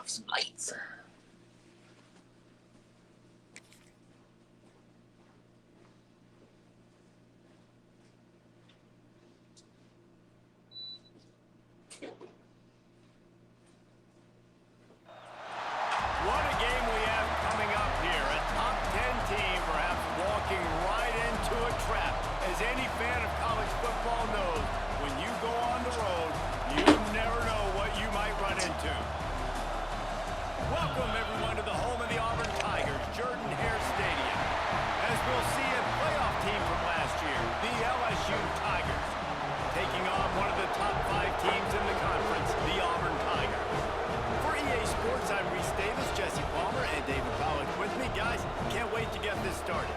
off some lights. What a game we have coming up here. A top 10 team perhaps walking right into a trap. As any fan of college football knows, when you go on the road, you never know what you might run into. Welcome, everyone, to the home of the Auburn Tigers, Jordan-Hare Stadium. As we'll see, a playoff team from last year, the LSU Tigers, taking on one of the top 5 teams in the conference, the Auburn Tigers. For EA Sports, I'm Reese Davis, Jesse Palmer, and David Pollack with me. Guys, can't wait to get this started.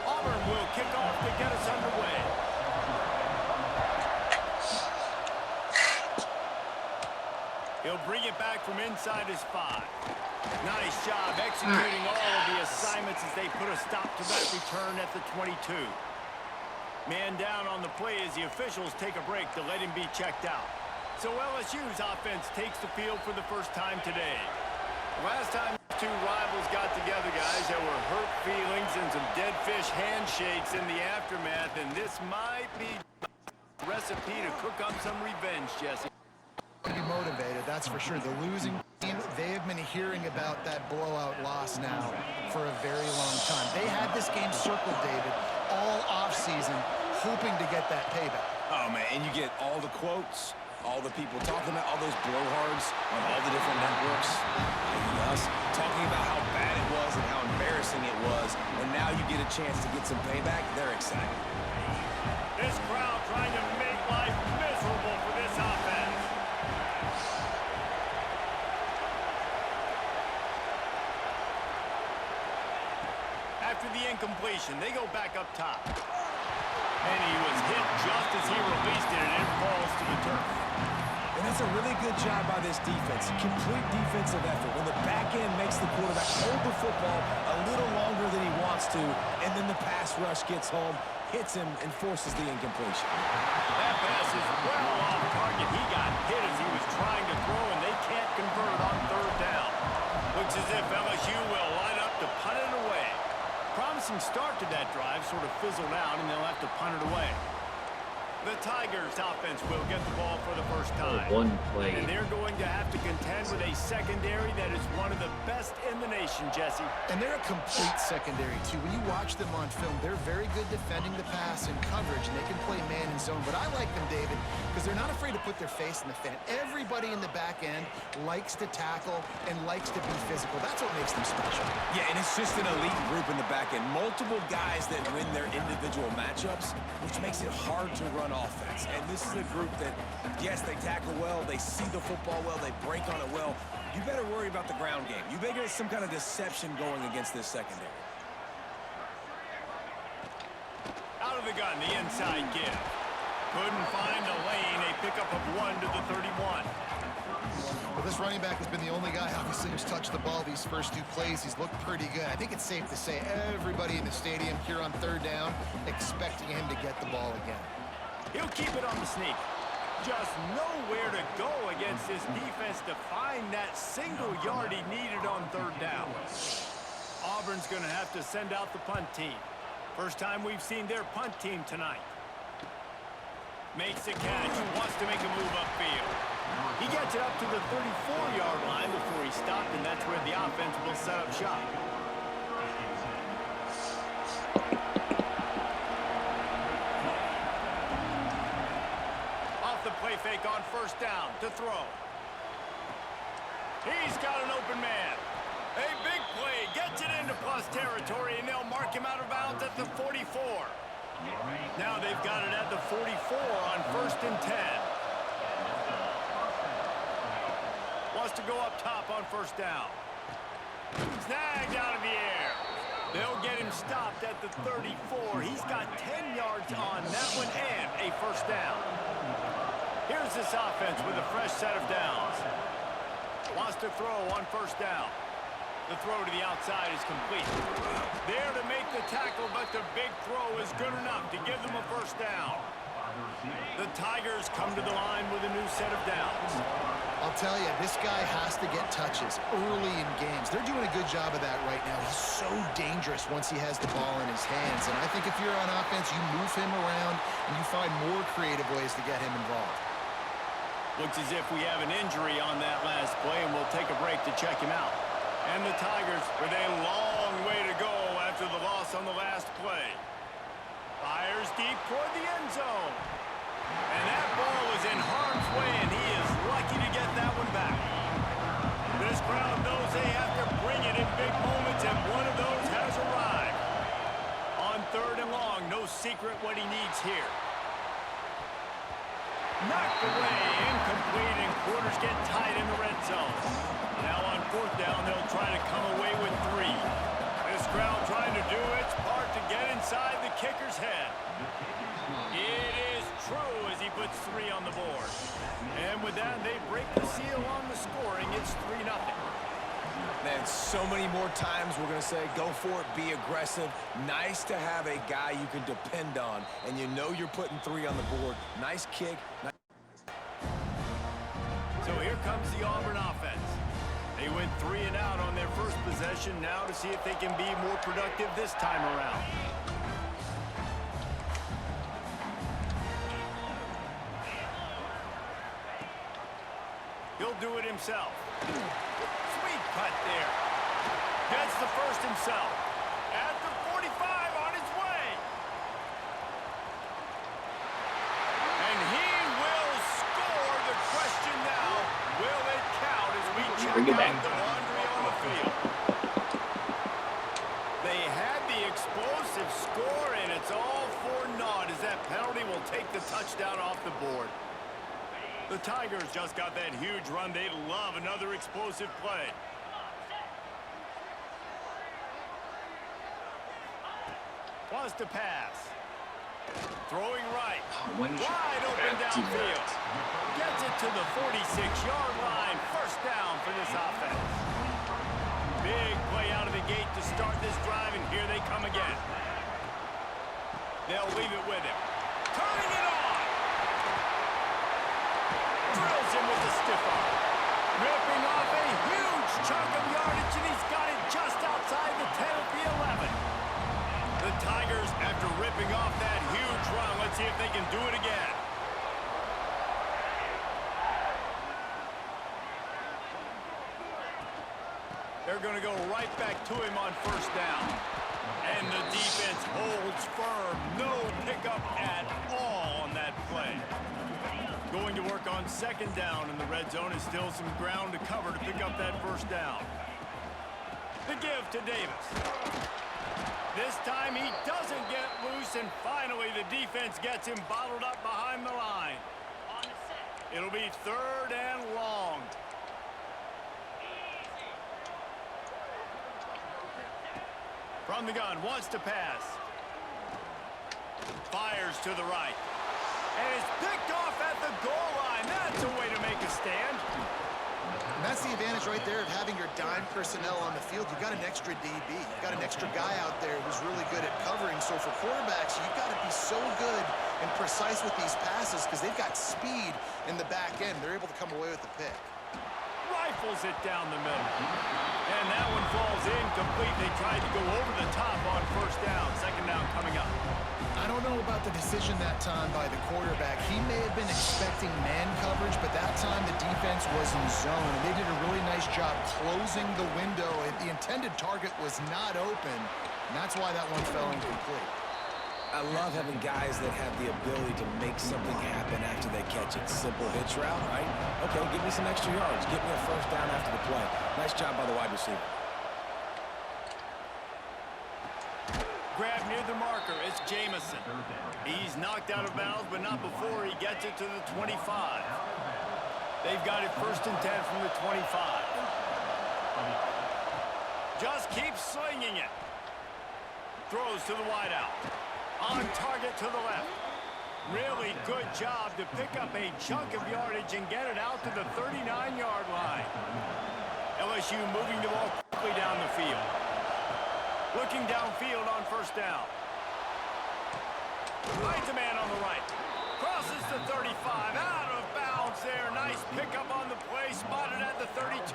Auburn will kick off to get us underway. He'll bring it back from inside his 5. Nice job executing all of the assignments as they put a stop to that return at the 22. Man down on the play as the officials take a break to let him be checked out. So LSU's offense takes the field for the first time today. Last time the two rivals got together, guys, there were hurt feelings and some dead fish handshakes in the aftermath, and this might be a recipe to cook up some revenge, Jesse. Be motivated, that's for sure. The losing team, they have been hearing about that blowout loss now for a very long time. They had this game circled, David, all offseason, hoping to get that payback. Oh, man, and you get all the quotes, all the people talking about all those blowhards on all the different networks, including us, talking about how bad it was and how embarrassing it was, and now you get a chance to get some payback. They're excited. This crowd trying to make life miserable for this offense. After the incompletion, they go back up top. And he was hit just as he released it, and it falls to the turf. And that's a really good job by this defense. Complete defensive effort. When the back end makes the quarterback hold the football a little longer than he wants to, and then the pass rush gets home, hits him, and forces the incompletion. That pass is well off target. He got hit as he was trying to throw, and they can't convert on 3rd down. Looks as if LSU will line up to punt it away. Promising start to that drive, sort of fizzled out, and they'll have to punt it away. The Tigers offense will get the ball for the first time. One play. And they're going to have to contend with a secondary that is one of the best in the nation, Jesse. And they're a complete secondary, too. When you watch them on film, they're very good defending the pass and coverage, and they can play man and zone. But I like them, David, because they're not afraid to put their face in the fan. Everybody in the back end likes to tackle and likes to be physical. That's what makes them special. Yeah, and it's just an elite group in the back end. Multiple guys that win their individual matchups, which makes it hard to run offense. And this is a group that, yes, they tackle well, they see the football well, they break on it well. You better worry about the ground game. You better get some kind of deception going against this secondary. Out of the gun, the inside give. Couldn't find a lane, a pickup of 1 to the 31. Well, this running back has been the only guy, obviously, who's touched the ball these first 2 plays. He's looked pretty good. I think it's safe to say everybody in the stadium here on 3rd down expecting him to get the ball again. He'll keep it on the sneak. Just nowhere to go against this defense to find that single yard he needed on 3rd down. Auburn's going to have to send out the punt team. First time we've seen their punt team tonight. Makes a catch, wants to make a move upfield. He gets it up to the 34-yard line before he stopped, and that's where the offense will set up shop. Off the play fake on 1st down to throw. He's got an open man. A big play, gets it into plus territory, and they'll mark him out of bounds at the 44. Now they've got it at the 44 on 1st and 10. Wants to go up top on 1st down. Snagged out of the air. They'll get him stopped at the 34. He's got 10 yards on that one and a 1st down. Here's this offense with a fresh set of downs. Wants to throw on 1st down. The throw to the outside is complete. There to make the tackle, but the big throw is good enough to give them a first down. The Tigers come to the line with a new set of downs. I'll tell you, this guy has to get touches early in games. They're doing a good job of that right now. He's so dangerous once he has the ball in his hands. And I think if you're on offense, you move him around and you find more creative ways to get him involved. Looks as if we have an injury on that last play, and we'll take a break to check him out. And the Tigers with a long way to go after the loss on the last play. Fires deep toward the end zone. And that ball was in harm's way, and he is lucky to get that one back. This crowd knows they have to bring it in big moments, and one of those has arrived. On 3rd and long, no secret what he needs here. Knocked away, incomplete, and quarters get tight in the red zone. Now on 4th down, they'll try to come away with 3. This crowd trying to do its part to get inside the kicker's head. It is true as he puts 3 on the board. And with that, they break the seal on the scoring. It's 3-0. Man, so many more times we're going to say, go for it, be aggressive. Nice to have a guy you can depend on, and you know you're putting 3 on the board. Nice kick. So here comes the Auburn offense. They went 3 and out on their first possession, now to see if they can be more productive this time around. He'll do it himself. Sweet cut there. Gets the first himself. At the 45 on his way. And he will score. The question now, will it count as we check out the laundry on the field? They had the explosive score, and it's all for naught as that penalty will take the touchdown off the board. The Tigers just got that huge run. They'd love another explosive play. Wants to pass. Throwing right. Wide open downfield. Gets it to the 46-yard line. First down for this offense. Big play out of the gate to start this drive, and here they come again. They'll leave it with him. Turning it on. Drills him with the stiff arm. Ripping off a huge chunk of yardage, and he's got it just outside the 10 at the 11. The Tigers, after ripping off that huge run, let's see if they can do it again. They're going to go right back to him on first down. And the defense holds firm. No pickup at all on that play. Going to work on 2nd down in the red zone is still some ground to cover to pick up that first down. The give to Davis. This time he doesn't get loose, and finally the defense gets him bottled up behind the line. It'll be 3rd and long. From the gun, wants to pass. Fires to the right. And it's picked off at the goal line. That's a way to make a stand. And that's the advantage right there of having your dime personnel on the field. You've got an extra DB. You've got an extra guy out there who's really good at covering. So for quarterbacks, you've got to be so good and precise with these passes because they've got speed in the back end. They're able to come away with the pick. Rifles it down the middle. And that one falls incomplete. They tried to go over the top on first down. 2nd down coming up. I don't know about the decision that time by the quarterback. He may have been expecting man coverage, but that time the defense was in zone, and they did a really nice job closing the window. The intended target was not open, and that's why that one fell incomplete. I love having guys that have the ability to make something happen after they catch it. Simple hitch route, right? Okay, give me some extra yards. Get me a first down after the play. Nice job by the wide receiver. Grab near the marker. It's Jamison. He's knocked out of bounds, but not before he gets it to the 25. They've got it 1st and 10 from the 25. Just keeps slinging it. Throws to the wideout. On target to the left. Really good job to pick up a chunk of yardage and get it out to the 39-yard line. LSU moving the ball quickly down the field. Looking downfield on first down. Finds a man on the right. Crosses the 35. Out of bounds there. Nice pickup on the play. Spotted at the 32.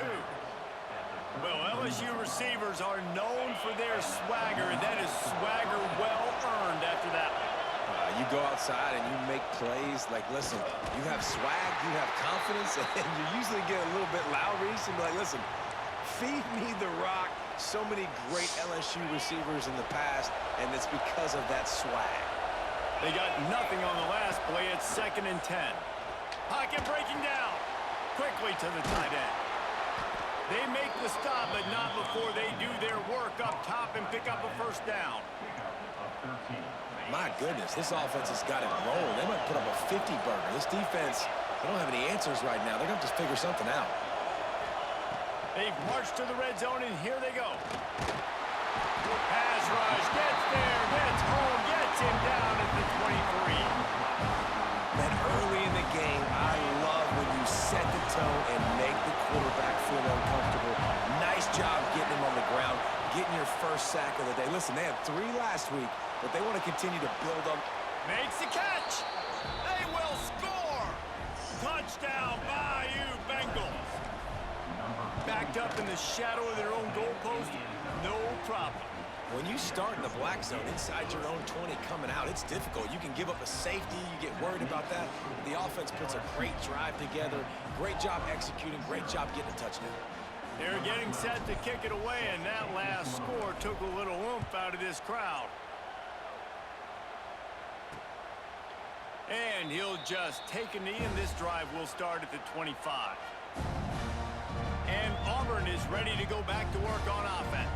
Well, LSU receivers are known for their swagger, and that is swagger well earned after that one. You go outside and you make plays. Like, listen, you have swag, you have confidence, and you usually get a little bit loud, Reese, and be like, listen, feed me the rock. So many great LSU receivers in the past, and it's because of that swag. They got nothing on the last play. It's 2nd and 10. Pocket breaking down. Quickly to the tight end. They make the stop, but not before they do their work up top and pick up a first down. My goodness, this offense has got it rolling. They might put up a 50-burger. This defense, they don't have any answers right now. They're going to have to figure something out. They've marched to the red zone, and here they go. Pass rush, gets there, gets home, gets him down at the 23. Man, early in the game, I love when you set the tone and make the quarterback feel uncomfortable. Nice job getting him on the ground, getting your first sack of the day. Listen, they had 3 last week, but they want to continue to build up. Makes the catch. They will score. Touchdown, Bayou Bengals. Backed up in the shadow of their own goalpost, no problem. When you start in the black zone inside your own 20 coming out, it's difficult. You can give up a safety. You get worried about that. The offense puts a great drive together. Great job executing. Great job getting a touchdown. They're getting set to kick it away, and that last score took a little oomph out of this crowd. And he'll just take a knee, and this drive will start at the 25. And Auburn is ready to go back to work on offense.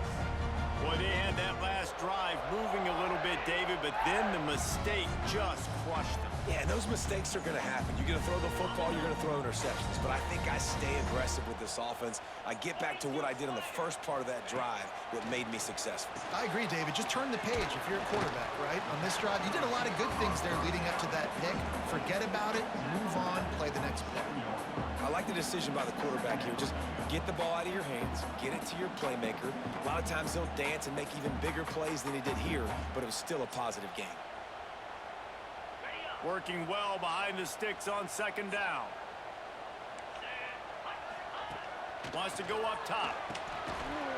Boy, they had that last drive moving a little bit, David, but then the mistake just crushed them. Yeah, those mistakes are going to happen. You're going to throw the football, you're going to throw interceptions. But I think I stay aggressive with this offense. I get back to what I did on the first part of that drive that made me successful. I agree, David. Just turn the page if you're a quarterback, right? On this drive, you did a lot of good things there leading up to that pick. Forget about it, move on, play the next play. I like the decision by the quarterback here. Just get the ball out of your hands, get it to your playmaker. A lot of times he'll dance and make even bigger plays than he did here, but it was still a positive game. Working well behind the sticks on 2nd down. Wants to go up top.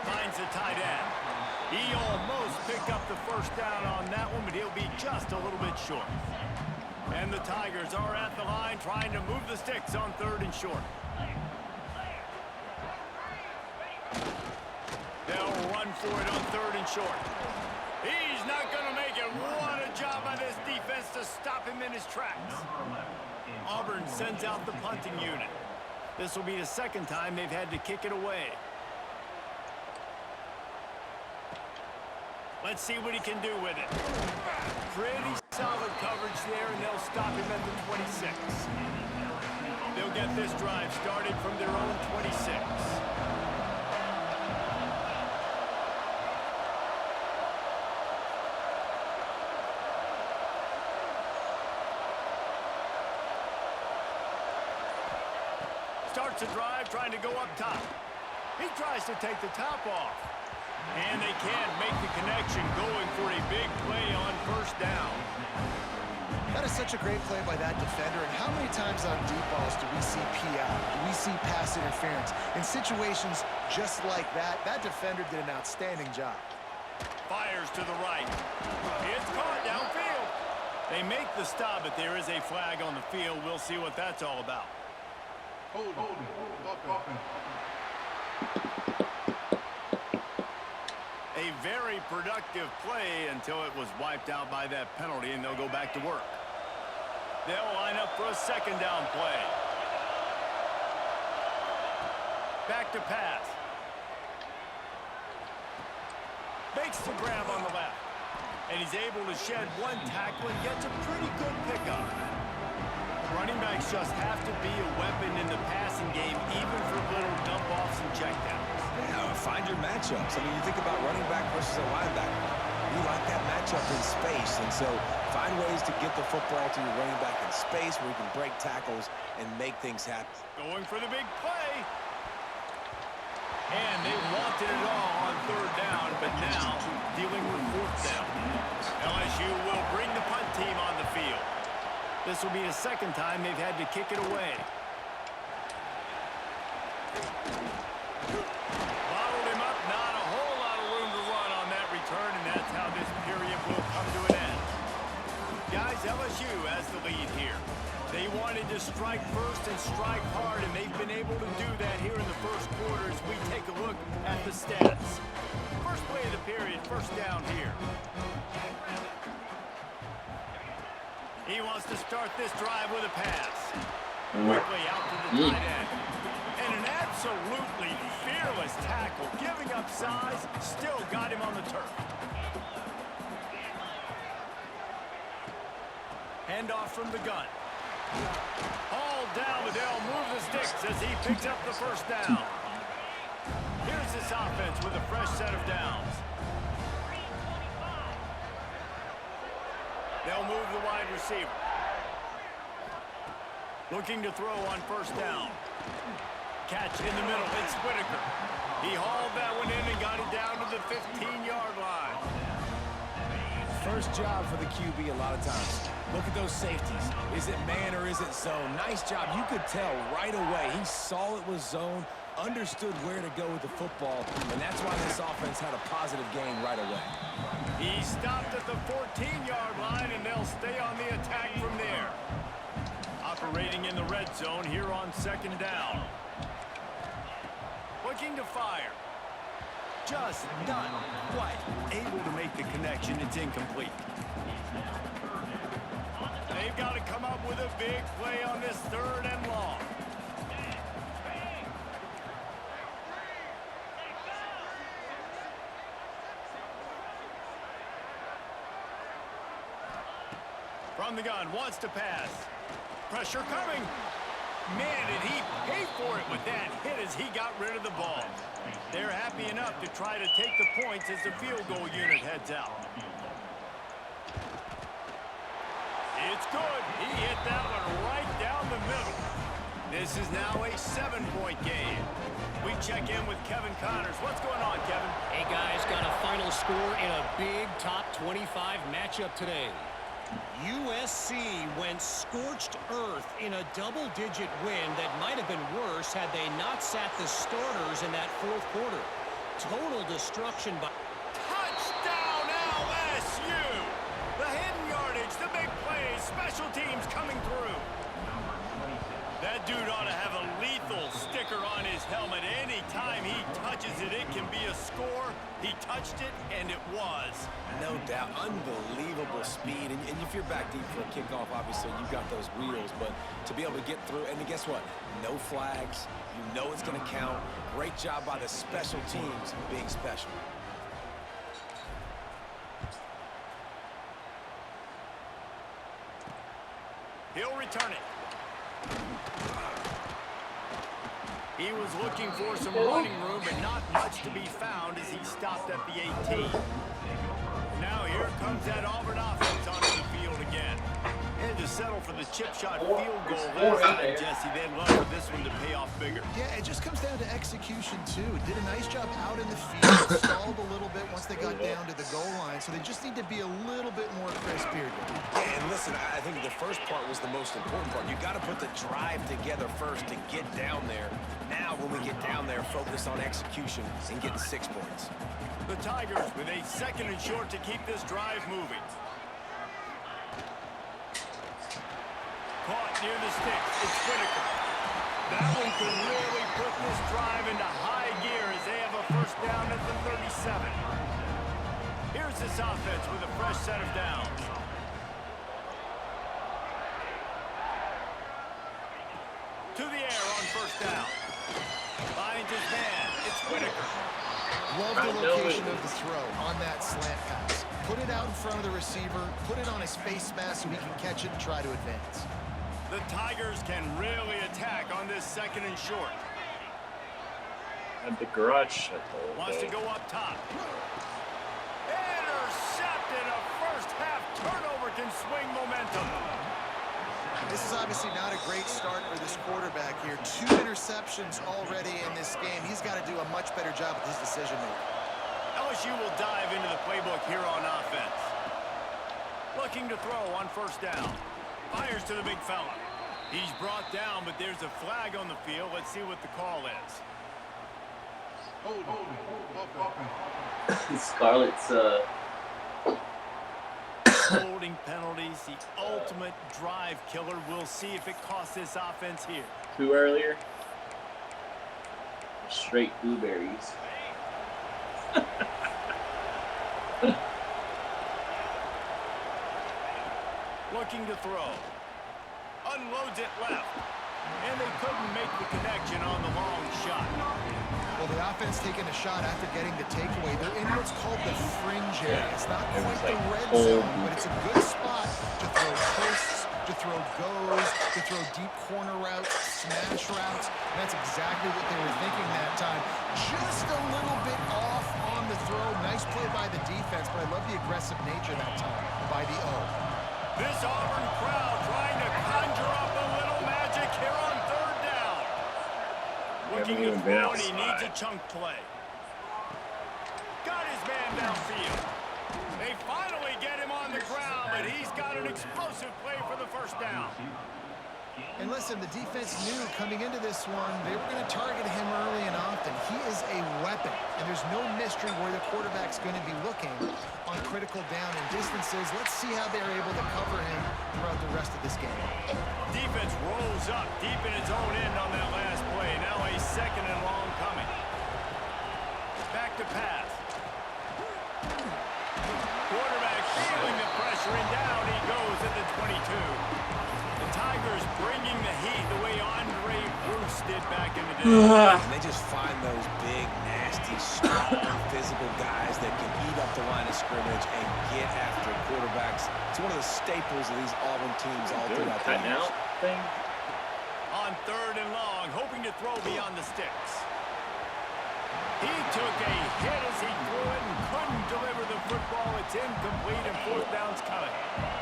Finds the tight end. He almost picked up the first down on that one, but he'll be just a little bit short. And the Tigers are at the line trying to move the sticks on 3rd and short. They'll run for it on 3rd and short. He's not going to make it. What a job by this defense to stop him in his tracks. Auburn sends out the punting unit. This will be the 2nd time they've had to kick it away. Let's see what he can do with it. Pretty solid coverage there, and they'll stop him at the 26. They'll get this drive started from their own 26. Starts a drive trying to go up top. He tries to take the top off. And they can't make the connection, going for a big play on 1st down. That is such a great play by that defender. And how many times on deep balls do we see PI? Do we see pass interference? In situations just like that, that defender did an outstanding job. Fires to the right. It's caught downfield. They make the stop, but there is a flag on the field. We'll see what that's all about. Hold. A very productive play until it was wiped out by that penalty, and they'll go back to work. They'll line up for a 2nd down play. Back to pass. Makes the grab on the left. And he's able to shed one tackle and gets a pretty good pickup. Running backs just have to be a weapon in the passing game, even for little dump-offs and checkdowns. Yeah, find your matchups. I mean, you think about running back versus a linebacker. You like that matchup in space, and so find ways to get the football to your running back in space where you can break tackles and make things happen. Going for the big play. And they wanted it all on third down, but now dealing with fourth down. LSU will bring the punt team on the field. This will be the second time they've had to kick it away. Bottled him up, not a whole lot of room to run on that return, and that's how this period will come to an end. Guys, LSU has the lead here. They wanted to strike first and strike hard, and they've been able to do that here in the first quarter as we take a look at the stats. First play of the period, first down here. He wants to start this drive with a pass. Quickly out to the tight end. And an absolutely fearless tackle, giving up size, still got him on the turf. Handoff from the gun. All down, but they'll move the sticks as he picks up the first down. Here's this offense with a fresh set of downs. They'll move the wide receiver. Looking to throw on first down. Catch in the middle, it's Whitaker. He hauled that one in and got it down to the 15-yard line. First job for the QB a lot of times. Look at those safeties. Is it man or is it zone? Nice job. You could tell right away. He saw it was zone, understood where to go with the football, and that's why this offense had a positive game right away. He stopped at the 14-yard line, and they'll stay on the attack from there. Operating in the red zone here on second down. Looking to fire. Just not quite able to make the connection. It's incomplete. They've got to come up with a big play on this third and long. From the gun, wants to pass. Pressure coming. Man, did he pay for it with that hit as he got rid of the ball. They're happy enough to try to take the points as the field goal unit heads out. It's good. He hit that one right down the middle. This is now a 7-point game. We check in with Kevin Connors. What's going on, Kevin? Hey, guys, got a final score in a big top 25 matchup today. USC went scorched earth in a double-digit win that might have been worse had they not sat the starters in that fourth quarter. Total destruction by... Touchdown, LSU! The hidden yardage, the big plays, special teams coming through. That dude ought to have a lethal sticker on his helmet. Anytime he touches it, it can be a score. He touched it, and it was. No doubt. Unbelievable speed. And if you're back deep for a kickoff, obviously, you've got those wheels. But to be able to get through, and guess what? No flags. You know it's going to count. Great job by the special teams being special. He'll return it. He was looking for some running room, but not much to be found as he stopped at the 18. Now here comes that Auburn offense onto the field again. Had to settle for the chip shot field goal last time, Jesse. They'd love for this one to pay off bigger. Yeah, it just comes down to execution, too. Did a nice job out in the field, stalled a little bit once they got down to the goal line, so they just need to be a little bit more crisp here. Yeah, and listen, I think the first part was the most important part. You got to put the drive together first to get down there. Now, when we get down there, focus on execution and getting 6 points. The Tigers with a second and short to keep this drive moving. Caught near the sticks. It's Whitaker. That one could really put this drive into high gear as they have a first down at the 37. Here's this offense with a fresh set of downs. To the air on first down. Finds his man. It's Whitaker. Love the location of the throw on that slant pass. Put it out in front of the receiver, put it on his face mask so he can catch it and try to advance. The Tigers can really attack on this second and short. At the garage shut though. Wants to go up top. Intercepted. A first half turnover can swing momentum. This is obviously not a great start for this quarterback here. 2 interceptions already in this game. He's got to do a much better job with his decision-making. LSU will dive into the playbook here on offense. Looking to throw on first down. Fires to the big fella. He's brought down, but there's a flag on the field. Let's see what the call is. Scarlett's Holding penalties, the ultimate drive killer. We'll see if it costs this offense here. who earlier? Straight blueberries. Looking to throw. Unloads it left. And they couldn't make the connection on the long shot. Well, the offense taking a shot after getting the takeaway. They're in what's called the fringe area. It's not It was quite the like red cold. zone, but it's a good spot to throw posts, to throw goes, to throw deep corner routes, smash routes. And that's exactly what they were thinking that time. Just a little bit off on the throw. Nice play by the defense, but I love the aggressive nature that time by the O. This Auburn crowd trying to conjure up a little magic here on third down. Looking to even been throw, and he needs a outside. chunk play. Got his man downfield. They finally get him on the ground, but he's got an explosive play for the first down. And listen, the defense knew coming into this one, they were going to target him early and often. He is a weapon, and there's no mystery where the quarterback's going to be looking on critical down and distances. Let's see how they're able to cover him throughout the rest of this game. Defense rolls up deep in its own end on that last play. Now a second and long coming. Back to pass. Quarterback feeling the pressure, and down he goes at the 22. The Tigers bringing the heat the way Andre Bruce did back in the day. And they just find those big, nasty, strong, physical guys that can eat up the line of scrimmage and get after quarterbacks. It's one of the staples of these Auburn teams all Doing throughout the cutting years. out thing. On third and long, hoping to throw beyond the sticks. He took a hit as he threw it and couldn't deliver the football. It's incomplete and fourth down's coming.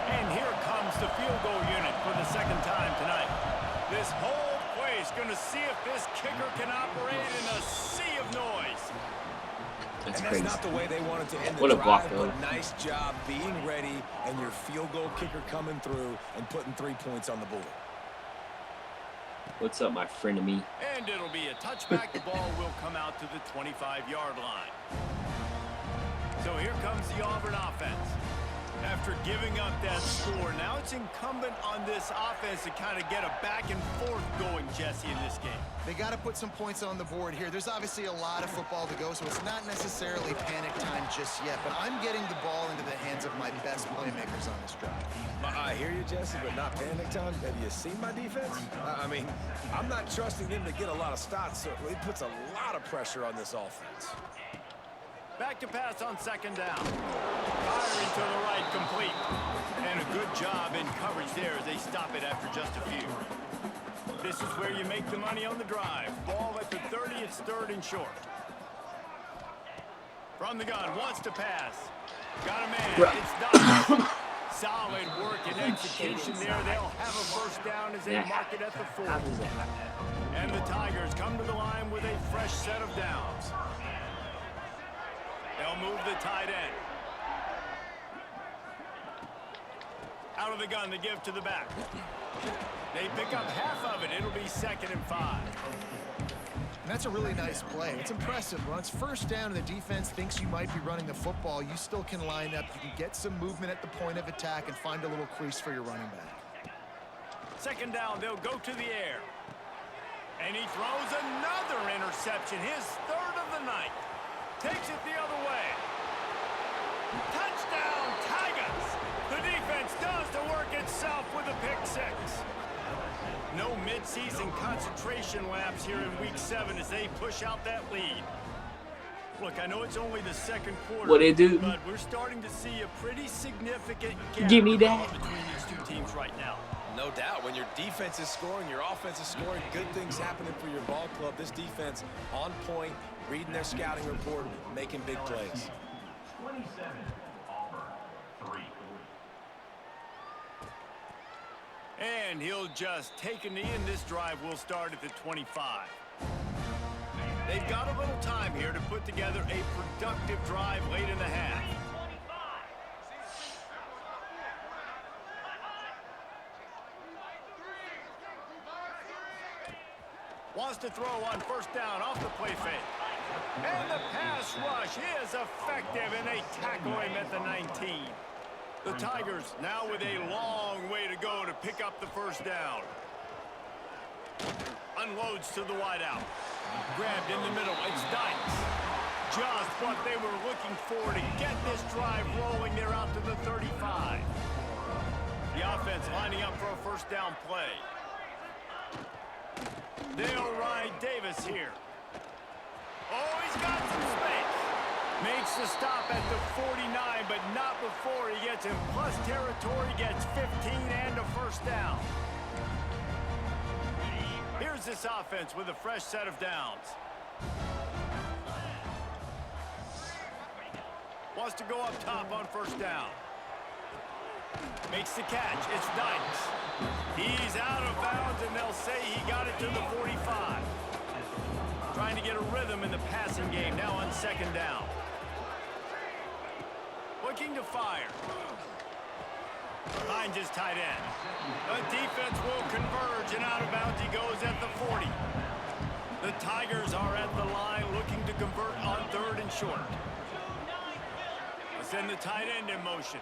And here comes the field goal unit for the second time tonight. This whole place going to see if this kicker can operate in a sea of noise. It's And crazy. that's not the way they wanted to end the What a block, drive, though. but nice job being ready and your field goal kicker coming through and putting 3 points on the board. What's up, my friend of me? And it'll be a touchback. The ball will come out to the 25-yard line. So here comes the Auburn offense. After giving up that score, now it's incumbent on this offense to kind of get a back and forth going, Jesse, in this game. They got to put some points on the board here. There's obviously a lot of football to go, so it's not necessarily panic time just yet, but I'm getting the ball into the hands of my best playmakers on this drive. I hear you, Jesse, but not panic time. Have you seen my defense? I mean, I'm not trusting them to get a lot of stops, so it puts a lot of pressure on this offense. Back to pass on second down. Firing to the right, complete. And a good job in coverage there as they stop it after just a few. This is where you make the money on the drive. Ball at the 30, it's third and short. From the gun, wants to pass. Got a man, it's done. Solid work and execution there. They'll have a first down as they mark it at the 40. And the Tigers come to the line with a fresh set of downs. They'll move the tight end. Out of the gun, they give to the back. They pick up half of it. It'll be 2nd and 5. And that's a really nice play. It's impressive. When it's first down and the defense thinks you might be running the football, you still can line up. You can get some movement at the point of attack and find a little crease for your running back. 2nd down, they'll go to the air. And he throws another interception, his 3rd of the night. Takes it the other way. Touchdown, Tigers! The defense does the work itself with a pick 6. No midseason concentration laps here in Week 7 as they push out that lead. Look, I know it's only the second quarter, What it do? but we're starting to see a pretty significant gap Give me that. between these two teams right now. No doubt. When your defense is scoring, your offense is scoring, good things happening for your ball club. This defense on point, reading their scouting report, making big plays. 27, Auburn, 3. And he'll just take a knee, and this drive will start at the 25. They've got a little time here to put together a productive drive late in the half. Wants to throw on first down off the play fake. And the pass rush is effective, and they tackle him at the 19. The Tigers now with a long way to go to pick up the first down. Unloads to the wideout. Grabbed in the middle. It's Dykes. Just what they were looking for to get this drive rolling. They're out to the 35. The offense lining up for a first down play. They'll ride Davis here. Oh, he's got some space. Makes the stop at the 49, but not before he gets in plus territory, gets 15 and a first down. Here's this offense with a fresh set of downs. Wants to go up top on first down. Makes the catch. It's Dykes. He's out of bounds, and they'll say he got it to the 45. Trying to get a rhythm in the passing game now on second down. Looking to fire. Finds his tight end. The defense will converge, and out of bounds he goes at the 40. The Tigers are at the line looking to convert on third and short. Let's send the tight end in motion.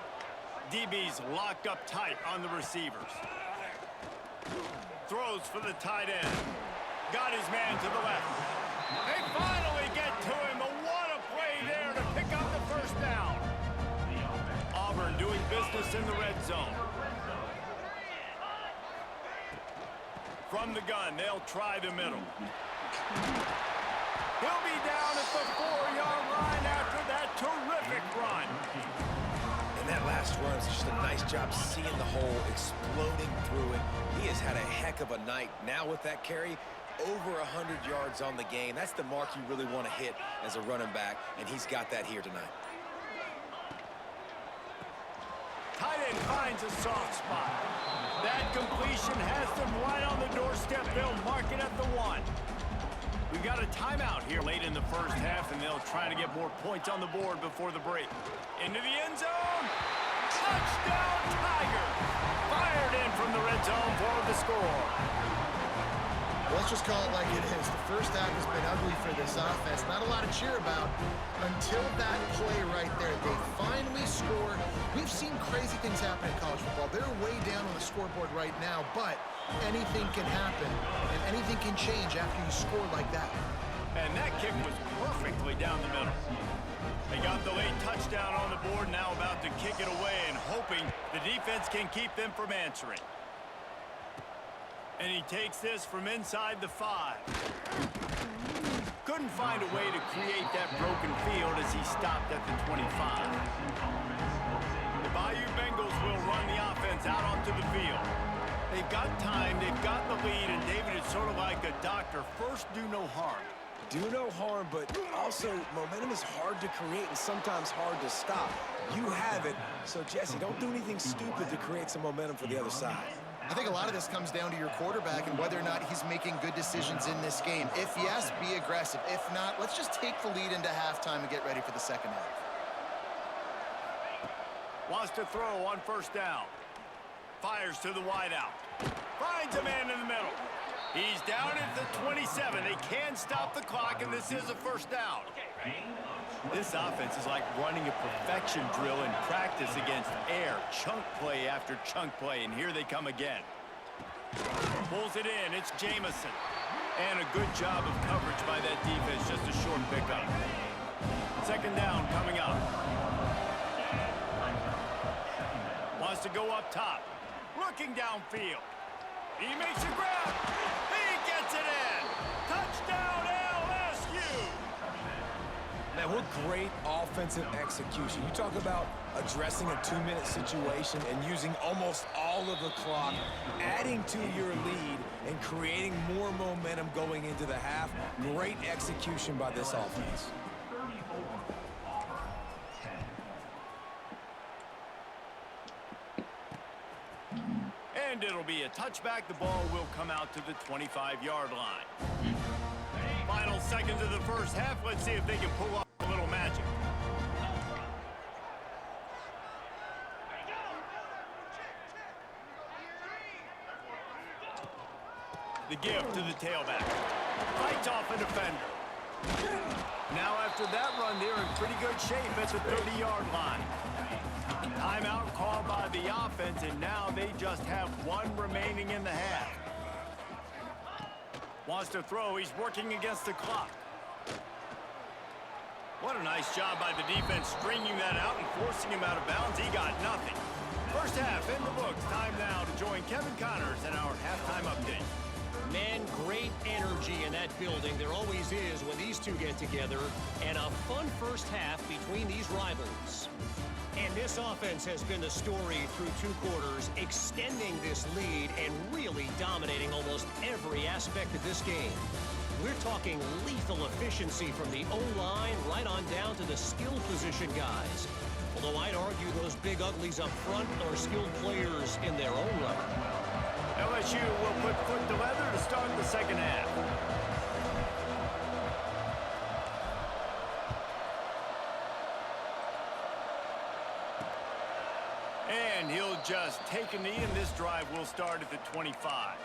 DB's locked up tight on the receivers. Throws for the tight end. Got his man to the left. They finally get to him. What a play there to pick up the first down. Auburn doing business in the red zone. From the gun, they'll try the middle. He'll be down at the 4-yard line after that terrific run. And that last run is just a nice job seeing the hole, exploding through it. He has had a heck of a night. Now with that carry, over 100 yards on the game. That's the mark you really want to hit as a running back, and he's got that here tonight. Tight end finds a soft spot. That completion has them right on the doorstep. They'll mark it at the 1. We've got a timeout here late in the first half, and they'll try to get more points on the board before the break. Into the end zone. Touchdown, Tigers. Fired in from the red zone for the score. Let's just call it like it is. The first half has been ugly for this offense. Not a lot to cheer about until that play right there. They finally score. We've seen crazy things happen in college football. They're way down on the scoreboard right now, but anything can happen, and anything can change after you score like that. And that kick was perfectly down the middle. They got the late touchdown on the board, now about to kick it away and hoping the defense can keep them from answering. And he takes this from inside the 5. Couldn't find a way to create that broken field as he stopped at the 25. The Bayou Bengals will run the offense out onto the field. They've got time, they've got the lead, and David is sort of like a doctor. First, do no harm. Do no harm, but also momentum is hard to create and sometimes hard to stop. You have it, so Jesse, don't do anything stupid to create some momentum for the other side. I think a lot of this comes down to your quarterback and whether or not he's making good decisions in this game. If yes, be aggressive. If not, let's just take the lead into halftime and get ready for the second half. Wants to throw on first down. Fires to the wideout. Finds a man in the middle. He's down at the 27. They can stop the clock, and this is a first down. This offense is like running a perfection drill in practice against air. Chunk play after chunk play, and here they come again. Pulls it in. It's Jamison. And a good job of coverage by that defense. Just a short pickup. Second down coming up. Wants to go up top. Looking downfield. He makes a grab. He gets it in. Touchdown, LSU. Man, what great offensive execution. You talk about addressing a 2-minute situation and using almost all of the clock, adding to your lead and creating more momentum going into the half. Great execution by this offense. it'll be a touchback. The ball will come out to the 25-yard line. Final seconds of the first half. Let's see if they can pull off a little magic. The gift to the tailback. Fights off a defender. Now after that run, they're in pretty good shape at the 30-yard line. Timeout called by the offense, and now they just have one remaining in the half. Wants to throw. He's working against the clock. What a nice job by the defense stringing that out and forcing him out of bounds. He got nothing. First half in the books. Time now to join Kevin Connors in our halftime update. Man, great energy in that building. There always is when these two get together. And a fun first half between these rivals. And this offense has been the story through 2 quarters, extending this lead and really dominating almost every aspect of this game. We're talking lethal efficiency from the O-line right on down to the skill position guys. Although I'd argue those big uglies up front are skilled players in their own right. LSU will put foot to leather to start the second half. And he'll just take a knee, and this drive will start at the 25.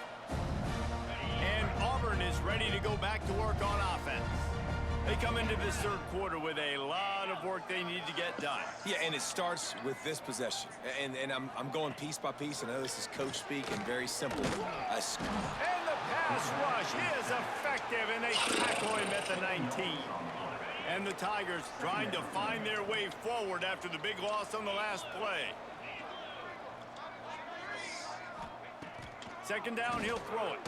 And Auburn is ready to go back to work on offense. They come into this third quarter with a lot of work they need to get done. Yeah, and it starts with this possession. And I'm going piece by piece. I know this is coach speak and very simple. And the pass rush is effective, and they tackle him at the 19. And the Tigers trying to find their way forward after the big loss on the last play. Second down, he'll throw it.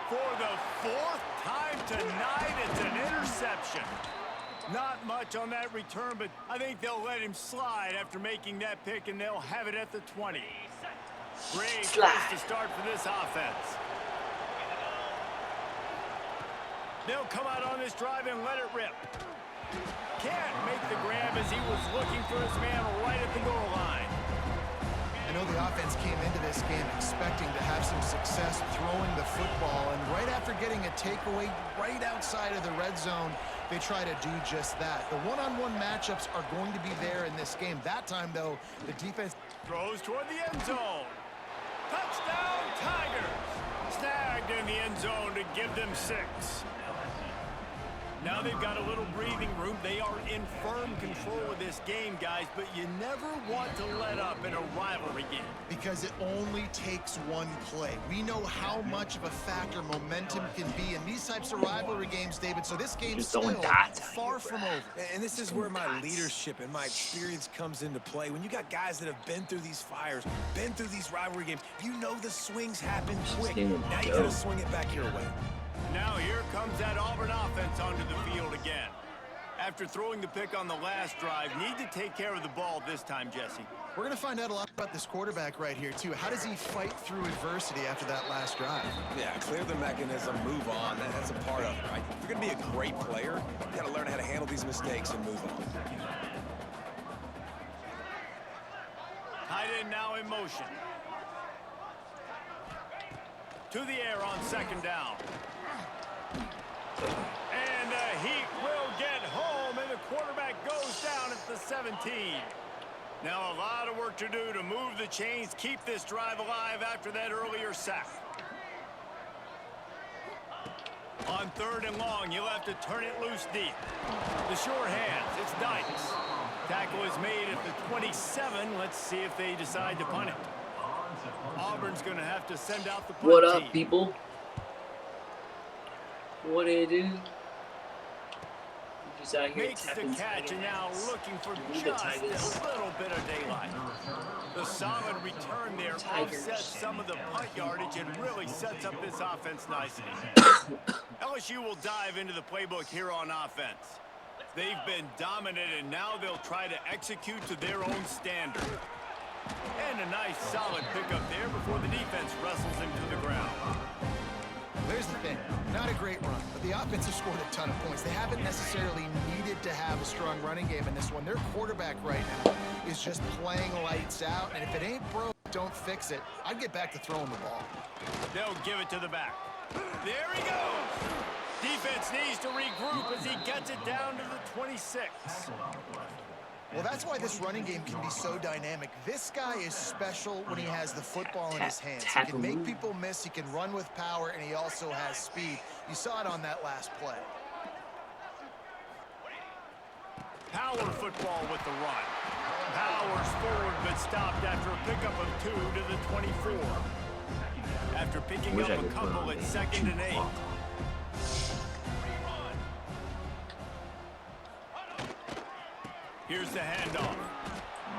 For the 4th time tonight, it's an interception. Not much on that return, but I think they'll let him slide after making that pick, and they'll have it at the 20. Great place to start for this offense. They'll come out on this drive and let it rip. Can't make the grab as he was looking for his man right at the goal line. I know the offense came into this game expecting to have some success throwing the football, and right after getting a takeaway right outside of the red zone, they try to do just that. The one-on-one matchups are going to be there in this game. That time, though, the defense Throws toward the end zone. Touchdown, Tigers! Snagged in the end zone to give them 6. Now they've got a little breathing room. They are in firm control of this game, guys, but you never want to let up in a rivalry game. because it only takes one play. We know how much of a factor momentum can be in these types of rivalry games, David, so this game's still far from over. And this is where my leadership and my experience comes into play. When you got guys that have been through these fires, been through these rivalry games, you know the swings happen quick. Now you gotta swing it back your way. Now here comes that Auburn offense onto the field again. After throwing the pick on the last drive, need to take care of the ball this time, Jesse. We're going to find out a lot about this quarterback right here, too. How does he fight through adversity after that last drive? Yeah, clear the mechanism, move on. That's a part of it, right? If you're going to be a great player, you got to learn how to handle these mistakes and move on. Tight end now in motion. To the air on second down. And the Heat will get home, and the quarterback goes down at the 17. Now a lot of work to do to move the chains, keep this drive alive after that earlier sack. On third and long, you'll have to turn it loose deep. The short hands, it's Dykes. Tackle is made at the 27. Let's see if they decide to punt it. Auburn's going to have to send out the punt What up, team. people? What do you do? Just out here Makes the tapping catch and now looking for just a little bit of daylight. The solid return there offsets some of the punt yardage and really sets up this offense nicely. LSU will dive into the playbook here on offense. They've been dominant, and now they'll try to execute to their own standard. And a nice solid pickup there before the defense wrestles him to the ground. There's the thing. Not a great run, but the offense has scored a ton of points. They haven't necessarily needed to have a strong running game in this one. Their quarterback right now is just playing lights out, and if it ain't broke, don't fix it, I'd get back to throwing the ball. They'll give it to the back. There he goes. Defense needs to regroup as he gets it down to the 26. Well, that's why this running game can be so dynamic. This guy is special when he has the football in his hands. He can make people miss, he can run with power, and he also has speed. You saw it on that last play. Power football with the run. Powers forward, but stopped after a pickup of 2 to the 24. After picking up a couple at 2nd and 8. Here's the handoff.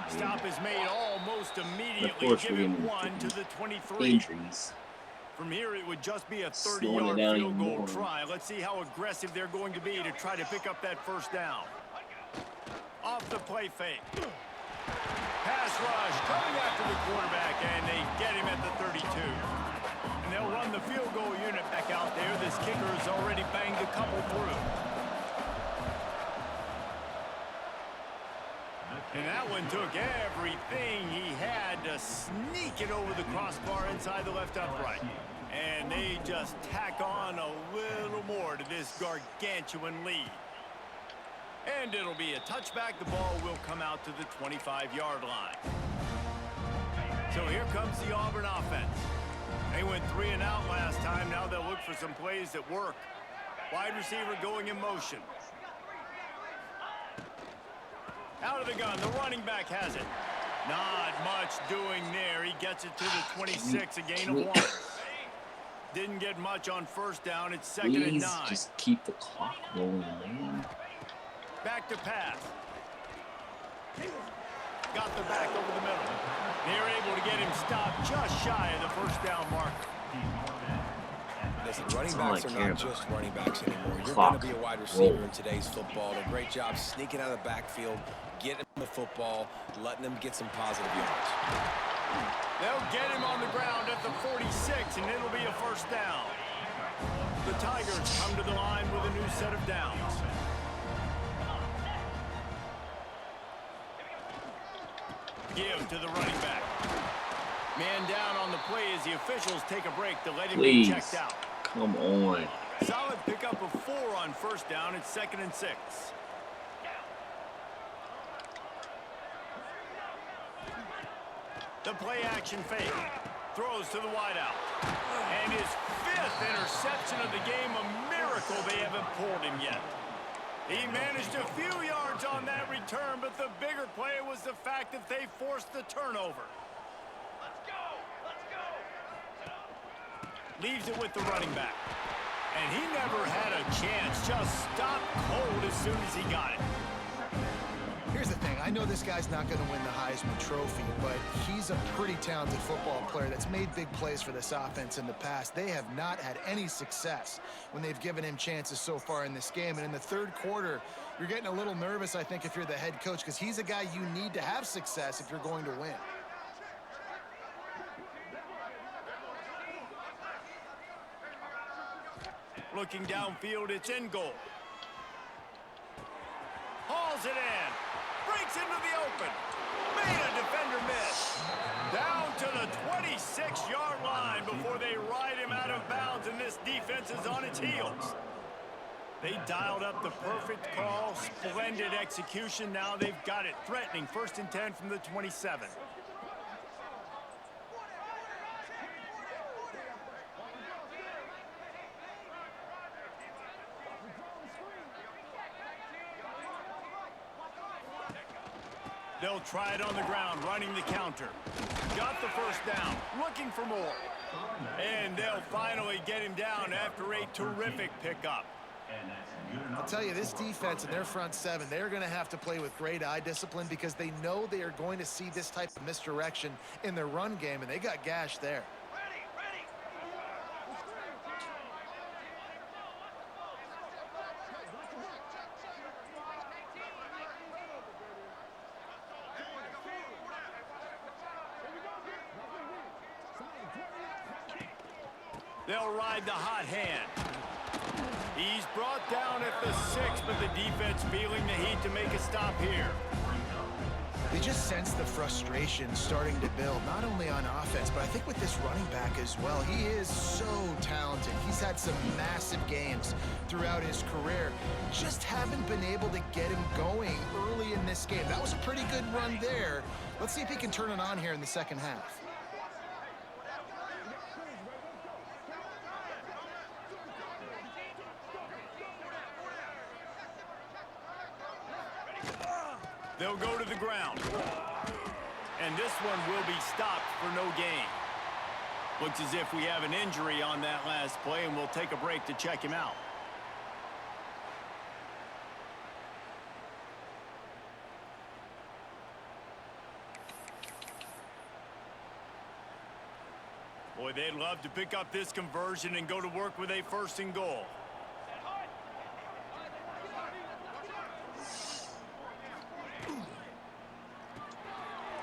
Stop is made almost immediately, giving 1 to the 23. Injuries. From here, it would just be a 30-yard field goal try. Let's see how aggressive they're going to be to try to pick up that first down. Off the play fake. Pass rush coming after the quarterback, and they get him at the 32. And they'll run the field goal unit back out there. This kicker has already banged a couple through. And that one took everything he had to sneak it over the crossbar inside the left upright. And they just tack on a little more to this gargantuan lead. And it'll be a touchback. The ball will come out to the 25-yard line. So here comes the Auburn offense. They went 3 and out last time. Now they'll look for some plays that work. Wide receiver going in motion. Out of the gun, the running back has it. Not much doing there. He gets it to the 26, a gain of 1. Didn't get much on first down. It's 2nd and 9. Just keep the clock rolling, man. Back to pass. Got the back over the middle. They're able to get him stopped just shy of the first down marker. Listen, running backs are not just running backs anymore. You're going to be a wide receiver in today's football. And a great job sneaking out of the backfield, getting the football, letting them get some positive yards. They'll get him on the ground at the 46, and it'll be a first down. The Tigers come to the line with a new set of downs. Give to the running back. Man down on the play as the officials take a break to let him be checked out. Come on. Solid pickup of 4 on first down. It's 2nd and 6. The play action fake. Throws to the wideout. And his 5th interception of the game. A miracle they haven't pulled him yet. He managed a few yards on that return, but the bigger play was the fact that they forced the turnover. Leaves it with the running back. And he never had a chance. Just stopped cold as soon as he got it. Here's the thing. I know this guy's not going to win the Heisman Trophy, but he's a pretty talented football player that's made big plays for this offense in the past. They have not had any success when they've given him chances so far in this game. And in the third quarter, you're getting a little nervous, I think, if you're the head coach, because he's a guy you need to have success if you're going to win. Looking downfield, it's in goal. Hauls it in. Breaks into the open. Made a defender miss. Down to the 26-yard line before they ride him out of bounds, and this defense is on its heels. They dialed up the perfect call. Splendid execution. Now they've got it. Threatening 1st and 10 from the 27. They'll try it on the ground, running the counter. Got the first down, looking for more. And they'll finally get him down after a terrific pickup. I'll tell you, this defense and their front 7, they're going to have to play with great eye discipline because they know they are going to see this type of misdirection in their run game, and they got gashed there. They'll ride the hot hand. He's brought down at the 6, but the defense feeling the heat to make a stop here. They just sense the frustration starting to build, not only on offense, but I think with this running back as well. He is so talented. He's had some massive games throughout his career. Just haven't been able to get him going early in this game. That was a pretty good run there. Let's see if he can turn it on here in the second half. They'll go to the ground. And this one will be stopped for no gain. Looks as if we have an injury on that last play, and we'll take a break to check him out. Boy, they'd love to pick up this conversion and go to work with a 1st and goal.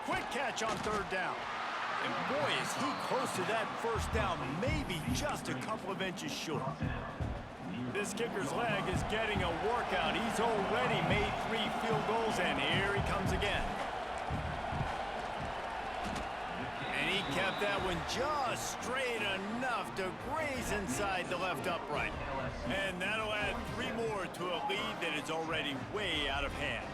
Quick catch on 3rd down. And boy, is he close to that 1st down, maybe just a couple of inches short. This kicker's leg is getting a workout. He's already made 3 field goals, and here he comes again. And he kept that one just straight enough to graze inside the left upright. And that'll add 3 more to a lead that is already way out of hand.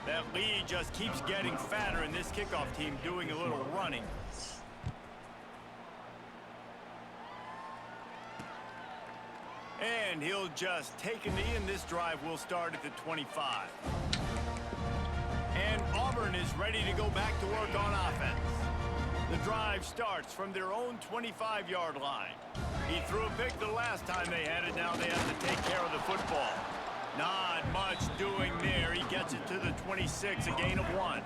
That lead just keeps getting fatter, and this kickoff team doing a little running. And he'll just take a knee, and this drive will start at the 25. And Auburn is ready to go back to work on offense. The drive starts from their own 25-yard line. He threw a pick the last time they had it. Now they have to take care of the football. Not much doing there. He gets it to the 26, a gain of 1.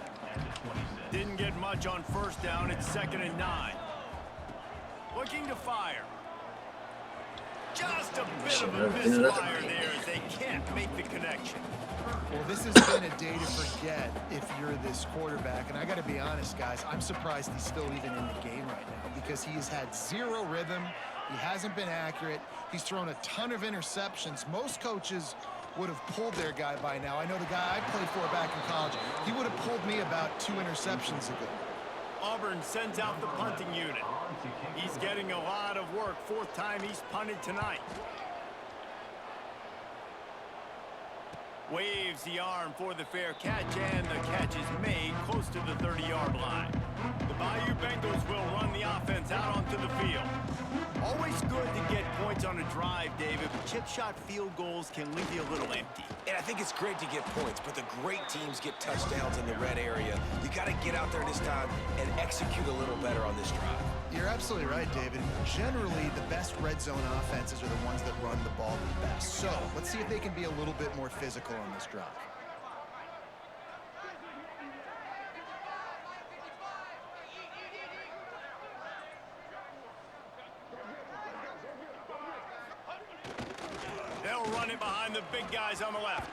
Didn't get much on 1st down. It's 2nd and 9. Looking to fire. Just a bit of a misfire there as they can't make the connection. Well, this has been a day to forget if you're this quarterback. And I got to be honest, guys, I'm surprised he's still even in the game right now because he has had 0 rhythm. He hasn't been accurate. He's thrown a ton of interceptions. Most coaches would have pulled their guy by now. I know the guy I played for back in college, he would have pulled me about 2 interceptions ago. Auburn sends out the punting unit. He's getting a lot of work. 4th time he's punted tonight. Waves the arm for the fair catch, and the catch is made close to the 30-yard line. The Bayou Bengals will run the offense out onto the field. Always good to get points on a drive, David, but chip shot field goals can leave you a little empty. And I think it's great to get points, but the great teams get touchdowns in the red area. You got to get out there this time and execute a little better on this drive. You're absolutely right, David. Generally, the best red zone offenses are the ones that run the ball the best. So let's see if they can be a little bit more physical on this drive. They'll run it behind the big guys on the left.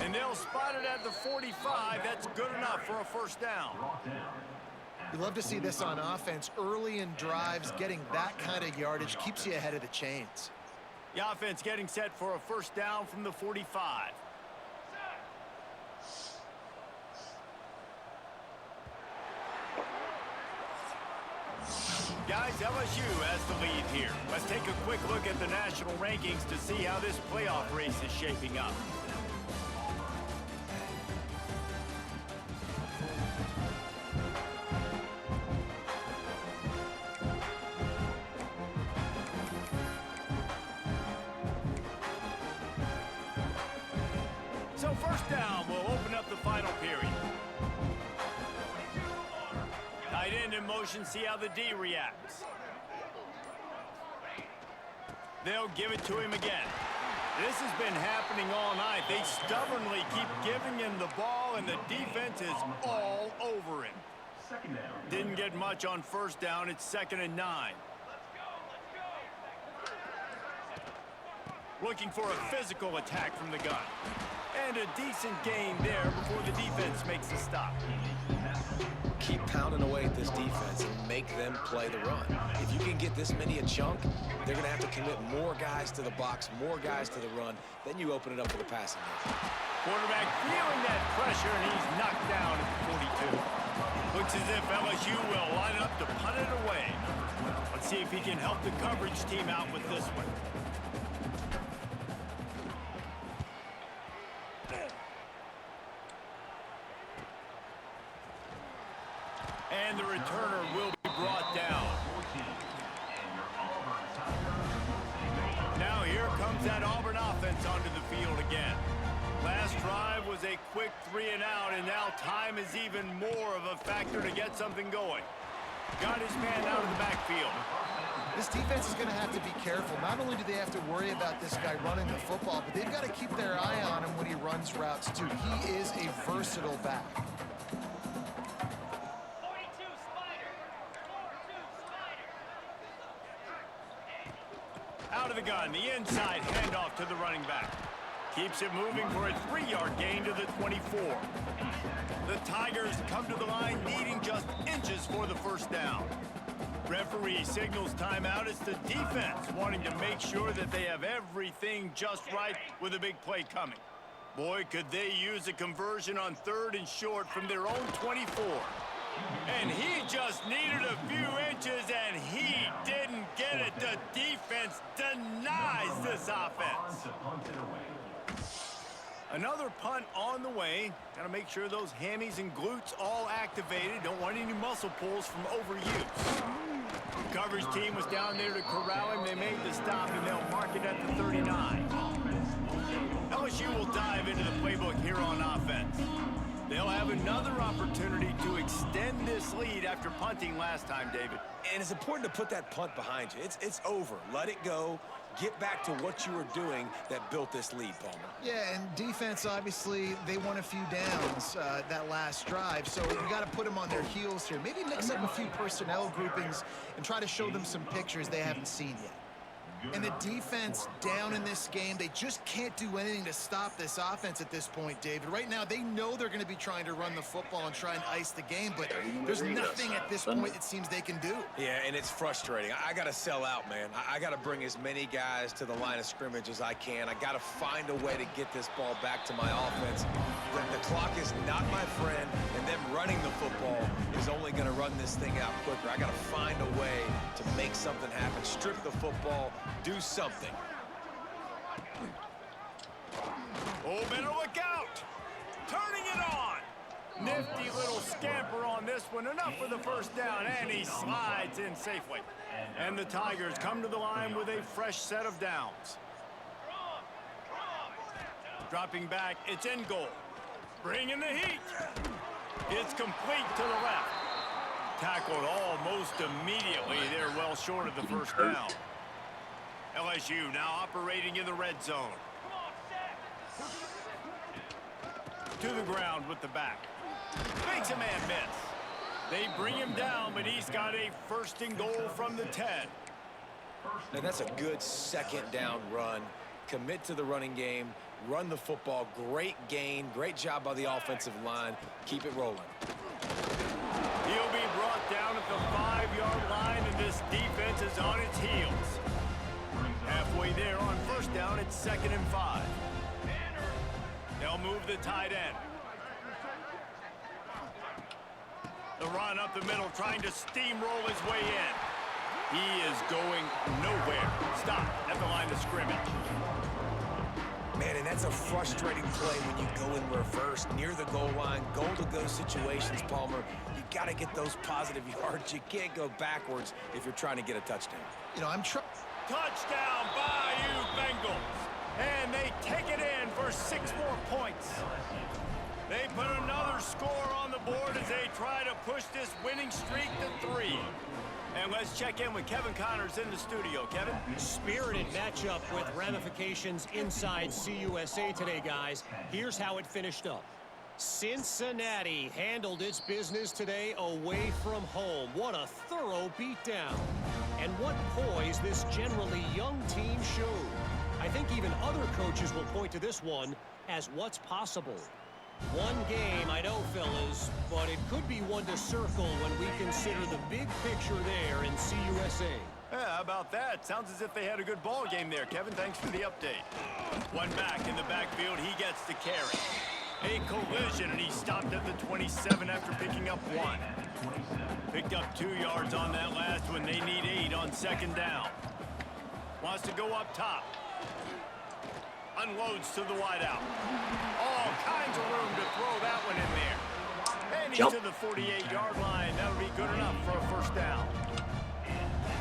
And they'll spot it at the 45. That's good enough for a 1st down. You love to see this on offense. Early in drives, getting that kind of yardage keeps you ahead of the chains. The offense getting set for a 1st down from the 45. Guys, LSU has the lead here. Let's take a quick look at the national rankings to see how this playoff race is shaping up. So 1st down will open up the final period. Tight end in motion, see how the D reacts. They'll give it to him again. This has been happening all night. They stubbornly keep giving him the ball, and the defense is all over him. Didn't get much on 1st down. It's 2nd and 9. Looking for a physical attack from the gun. And a decent gain there before the defense makes the stop. Keep pounding away at this defense and make them play the run. If you can get this many a chunk, they're going to have to commit more guys to the box, more guys to the run. Then you open it up for the passing game. Quarterback feeling that pressure, and he's knocked down at the 42. Looks as if LSU will line up to punt it away. Let's see if he can help the coverage team out with this one. And the returner will be brought down. Now here comes that Auburn offense onto the field again. Last drive was a quick 3-and-out, and now time is even more of a factor to get something going. Got his man out of the backfield. This defense is going to have to be careful. Not only do they have to worry about this guy running the football, but they've got to keep their eye on him when he runs routes too. He is a versatile back. Out of the gun, the inside handoff to the running back. Keeps it moving for a 3-yard gain to the 24. The Tigers come to the line needing just inches for the first down. Referee signals timeout. It's the defense wanting to make sure that they have everything just right with a big play coming. Boy, could they use a conversion on 3rd and short from their own 24. And he just needed a few inches, and he didn't get it. The defense denies this offense. Another punt on the way. Got to make sure those hammies and glutes all activated. Don't want any muscle pulls from overuse. The coverage team was down there to corral him. They made the stop, and they'll mark it at the 39. LSU will dive into the playbook here on offense. They'll have another opportunity to extend this lead after punting last time, David. And it's important to put that punt behind you. It's over. Let it go. Get back to what you were doing that built this lead, Palmer. Yeah, and defense, obviously, they won a few downs that last drive, so you got to put them on their heels here. Maybe mix up a few personnel groupings and try to show them some pictures they haven't seen yet. And the defense down in this game, they just can't do anything to stop this offense at this point, David. Right now, they know they're going to be trying to run the football and try and ice the game, but there's nothing at this point it seems they can do. Yeah, and it's frustrating. I got to sell out, man. I got to bring as many guys to the line of scrimmage as I can. I got to find a way to get this ball back to my offense. The clock is not my friend, and them running the football is only going to run this thing out quicker. I got to find a way to make something happen, strip the football, do something. Oh, better look out. Turning it on. Nifty little scamper on this one. Enough for the first down, and he slides in safely. And the Tigers come to the line with a fresh set of downs. Dropping back, it's in goal. Bringing the heat. It's complete to the left. Tackled almost immediately. They're well short of the first down. LSU now operating in the red zone. To the ground with the back. Makes a man miss. They bring him down, but he's got a 1st and goal from the 10. Now that's a good second down run. Commit to the running game. Run the football. Great gain. Great job by the offensive line. Keep it rolling. He'll be brought down at the 5-yard line, and this defense is on its heels. Halfway there on first down, it's 2nd and 5. They'll move the tight end. The run up the middle, trying to steamroll his way in. He is going nowhere. Stop at the line of scrimmage. Man, and that's a frustrating play when you go in reverse near the goal line, goal-to-go situations, Palmer. You got to get those positive yards. You can't go backwards if you're trying to get a touchdown. You know, Touchdown, Bayou Bengals. And they take it in for 6 more points. They put another score on the board as they try to push this winning streak to 3. And let's check in with Kevin Connors in the studio. Kevin? Spirited matchup with ramifications inside CUSA today, guys. Here's how it finished up. Cincinnati handled its business today away from home. What a thorough beatdown. And what poise this generally young team showed. I think even other coaches will point to this one as what's possible. One game, I know, fellas, but it could be one to circle when we consider the big picture there in CUSA. Yeah, how about that? Sounds as if they had a good ball game there, Kevin. Thanks for the update. One back in the backfield. He gets the carry. A collision, and he stopped at the 27 after picking up 1. Picked up 2 yards on that last one. They need 8 on second down. Wants to go up top. Unloads to the wideout. All kinds of room to throw that one in there. And he's to the 48-yard line. That'll be good enough for a first down.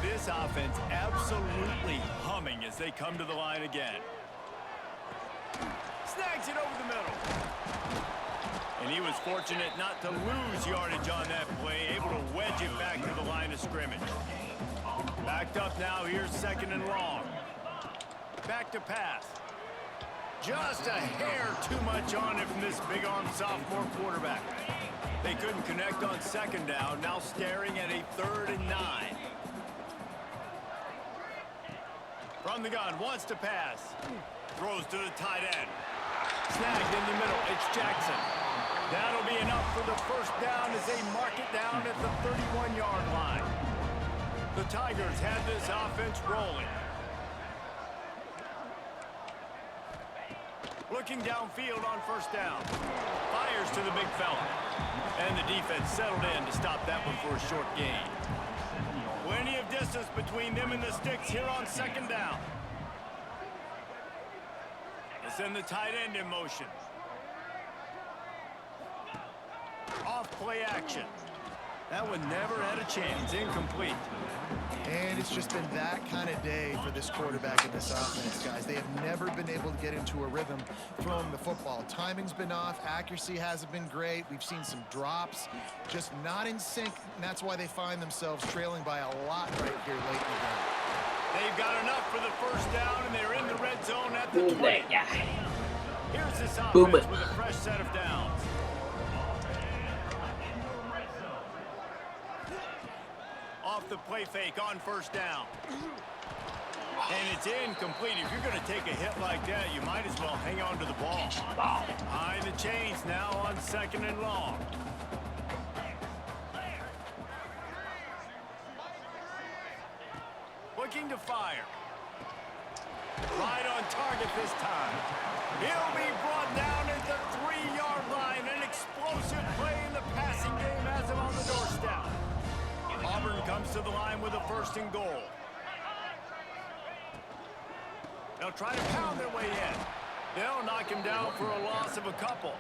This offense absolutely humming as they come to the line again. Snags it over the middle. And he was fortunate not to lose yardage on that play, able to wedge it back to the line of scrimmage. Backed up now, here's second and long. Back to pass. Just a hair too much on it from this big-arm sophomore quarterback. They couldn't connect on second down, now staring at a 3rd and 9. From the gun, wants to pass. Throws to the tight end. Snagged in the middle, it's Jackson. That'll be enough for the first down as they mark it down at the 31-yard line. The Tigers have this offense rolling. Looking downfield on first down. Fires to the big fella. And the defense settled in to stop that one for a short gain. Plenty of distance between them and the sticks here on second down. They send the tight end in motion. Off play action. That one never had a chance. Incomplete. And it's just been that kind of day for this quarterback and this offense, guys. They have never been able to get into a rhythm throwing the football. Timing's been off. Accuracy hasn't been great. We've seen some drops. Just not in sync, and that's why they find themselves trailing by a lot right here late in the game. They've got enough for the first down, and they're in the red zone at the 20. Here's this offense with a fresh set of downs. Off the play fake on first down. And it's incomplete. If you're going to take a hit like that, you might as well hang on to the ball. Behind the chains now on second and long. Looking to fire. Right on target this time. He'll be brought down at the 3-yard line. An explosive play in the passing game has him on the doorstep. Auburn comes to the line with a 1st and goal. They'll try to pound their way in. They'll knock him down for a loss of a couple.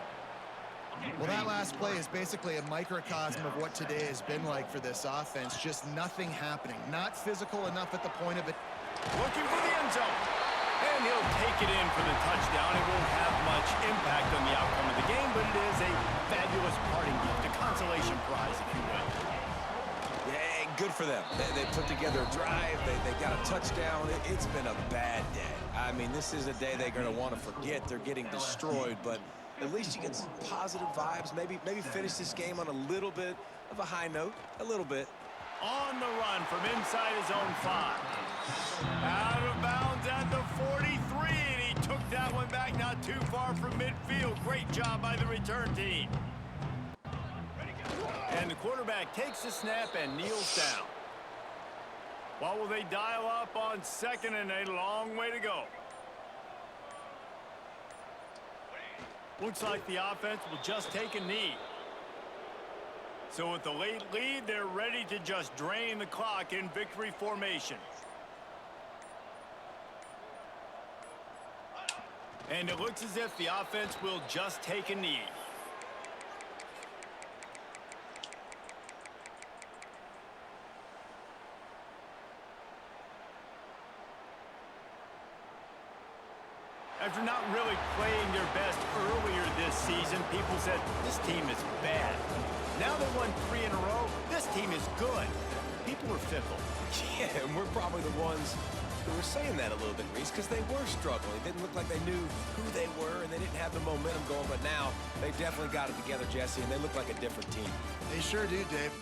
Well, that last play is basically a microcosm of what today has been like for this offense. Just nothing happening. Not physical enough at the point of it. Looking for the end zone. And he'll take it in for the touchdown. It won't have much impact on the outcome of the game, but it is a fabulous parting gift, a consolation prize, if you will. Yeah, good for them. They put together a drive. They got a touchdown. It's been a bad day. I mean, this is a day they're going to want to forget. They're getting destroyed, but at least you get some positive vibes. Maybe finish this game on a little bit of a high note. A little bit. On the run from inside his own 5. Out of bounds at the 43, and he took that one back not too far from midfield. Great job by the return team. And the quarterback takes the snap and kneels down. What will they dial up on second and a long way to go? Looks like the offense will just take a knee. So with the late lead, they're ready to just drain the clock in victory formation. And it looks as if the offense will just take a knee. After not really playing their best earlier this season, people said, this team is bad. Now they won 3 in a row. This team is good. People are fickle. Yeah, and we're probably the ones who were saying that a little bit, Reese, because they were struggling. It didn't look like they knew who they were, and they didn't have the momentum going. But now they definitely got it together, Jesse, and they look like a different team. They sure do, Dave.